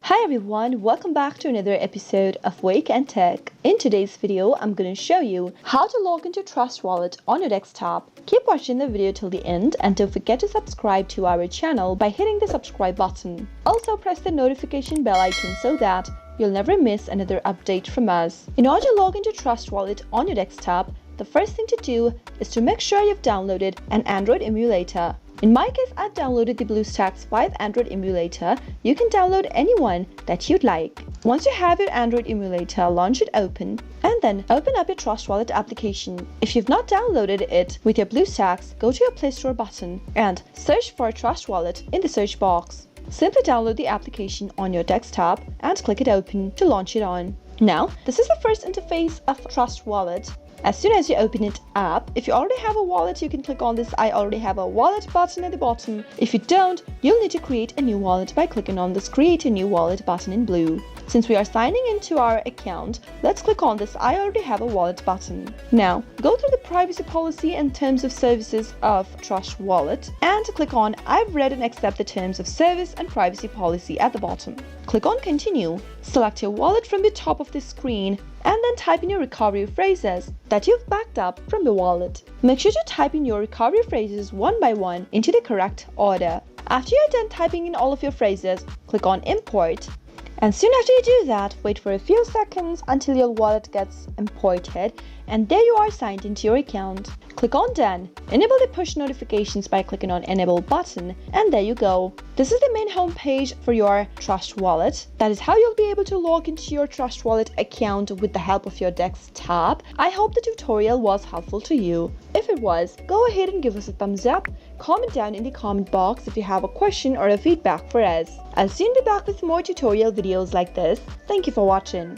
Hi everyone, welcome back to another episode of Wake&Tech. In today's video, I'm going to show you how to log into Trust Wallet on your desktop. Keep watching the video till the end and don't forget to subscribe to our channel by hitting the subscribe button. Also press the notification bell icon so that you'll never miss another update from us. In order to log into Trust Wallet on your desktop, the first thing to do is to make sure you've downloaded an Android emulator. In my case, I've downloaded the BlueStacks 5 Android emulator. You can download any one that you'd like. Once you have your Android emulator, launch it open and then open up your Trust Wallet application. If you've not downloaded it with your BlueStacks, go to your Play Store button and search for Trust Wallet in the search box. Simply download the application on your desktop and click it open to launch it on. Now, this is the first interface of Trust Wallet. As soon as you open it up, if you already have a wallet, you can click on this I already have a wallet button at the bottom. If you don't, you'll need to create a new wallet by clicking on this create a new wallet button in blue. Since we are signing into our account, let's click on this I already have a wallet button. Now, go through the privacy policy and terms of services of Trust Wallet and click on I've read and accept the terms of service and privacy policy at the bottom. Click on continue. Select your wallet from the top of the screen and then type in your recovery phrases that you've backed up from the wallet. Make sure to type in your recovery phrases one by one into the correct order. After you're done typing in all of your phrases, click on import. And soon after you do that, wait for a few seconds until your wallet gets imported and there you are signed into your account. Click on Done. Enable the push notifications by clicking on Enable button and there you go. This is the main home page for your Trust Wallet. That is how you'll be able to log into your Trust Wallet account with the help of your desktop. I hope the tutorial was helpful to you. If it was, go ahead and give us a thumbs up. Comment down in the comment box if you have a question or a feedback for us. I'll soon be back with more tutorial videos like this. Thank you for watching.